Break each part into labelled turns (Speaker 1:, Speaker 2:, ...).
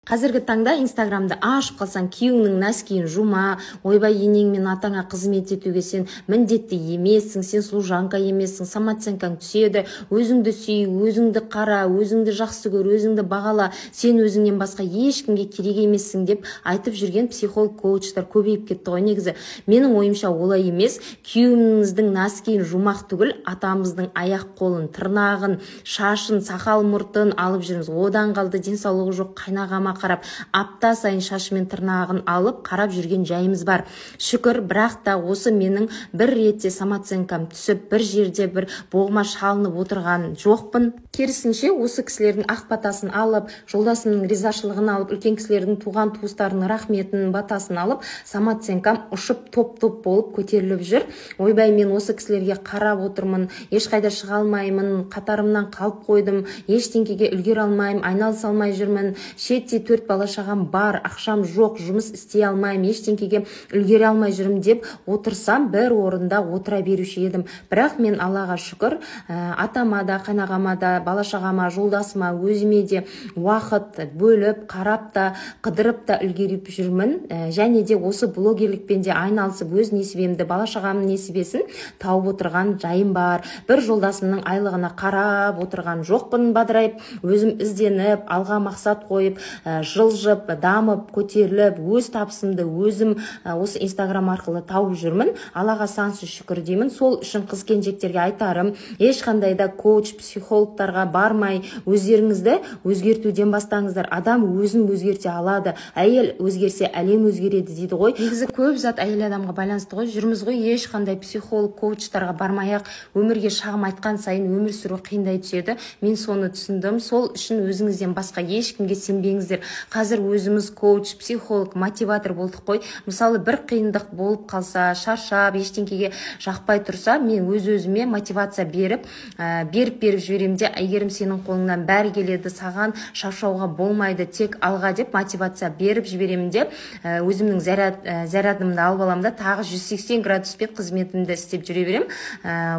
Speaker 1: Қазіргі таңда Инстаграмды ашып қалсаң, күйеуіңнің нәскиін жума, ойбай енең мен атаңа қызмет етуге сен міндетті емессің, сен служанка емессің, самооценкаң түседі, өзіңді сүй, өзіңді қара, өзіңді жақсы көр, өзіңді бағала, сен өзіңнен басқа ешкімге керек емессің деп айтып жүрген психолог, коучтар көбейіп кетті ғой негізі. Менің ойымша олай емес. Күйеуіңіздің нәскиін жумақ түгіл, атамыздың аяқ қолын, тырнағын, шашын, сақал мұртын алып жүрміз. Одан қалды денсаулығы жоқ қайнағама қарап, апта сайын шашы мен тырнағын алып қарап жүрген жайымыз бар. Шүкір, бірақ та осы менің бір ретте самооценкам түсіп, бір жерде бір боғыма шалынып отырған жоқпын. Керісінше, осы кісілердің ақ батасын алып, жолдасымның ризашылығын алып, үлкен кісілердің туған туыстарының рахметін, батасын алып, самооценкам ұшып топ-топ болып көтеріліп жүр. Ойбай, мен осы кісілерге қарап отырмын, ешқайда шыға алмаймын, қатарымнан қалып қойдым, ештеңкеге үлгере алмаймын, айналыса алмай жүрмін, шетте 4 бала шағам бар, ақшам жоқ, жұмыс істей алмаймын, ештеңкеге үлгере алмай жүрмін деп отырсам, бір орында отыра беруші едім. Бірақ мен Аллаға шүкір, атама да, қайнағама да, бала шағама, жолдасыма, өзіме де уақыт бөліп, қарап та, қыдырып та үлгеріп жүрмін. Және де осы блогерлікпен де айналысып, өз несібемді, бала шағамның несібесін тауып отырған жайым бар. Бір жолдасымның айлығына қарап отырған жоқпын бадырайып, өзім ізденіп, алға мақсат қойып, жылжып, дамып, көтеріліп, өз табысымды өзім осы Инстаграм арқылы тауып жүрмін. Аллаға сансыз шүкір деймін. Сол үшін қыз-келіншектерге айтарым, ешқандай да коуч, психологтарға бармай, өздеріңізді өзгертуден бастаңыздар. Адам өзін өзгерте алады. Әйел өзгерсе, әлем өзгереді дейді ғой. Негізі көп зат әйел адамға байланысты ғой. Жүрміз ғой, ешқандай психолог, коучтарға бармай-ақ өмірге шағым айтқан сайын өмір сүру қиындай түседі. Мен соны түсіндім. Сол үшін өзіңізден басқа ешкімге сенбеңіздер. Қазір өзіміз коуч, психолог, мотиватор болдық қой. Мысалы, бір қиындық болып қалса, шаршап, ештеңкеге жақпай тұрса, мен өз-өзіме мотивация беріп жіберемде, әйгерім сенің қолыңнан бәрі келеді, саған шаршауға болмайды, тек алға деп мотивация беріп жіберемде, өзімнің зарядымды алып аламда, тағы 180 градуспен қызметімді істеп жүре берем.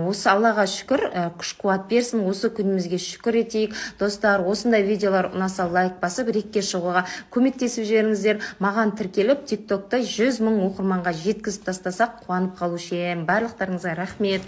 Speaker 1: Осы Аллаға шүкір, күш-қуат берсін, осы күнімізге шүкір етейік. Достар, осындай видеолар ұнаса лайк басып, рекке шығуға көмектесіп жіберіңіздер. Маған тіркеліп, TikTokта 100 000 оқырманға жеткізіп тастасақ, қуанып қалушы ем. Барлықтарыңызға рахмет.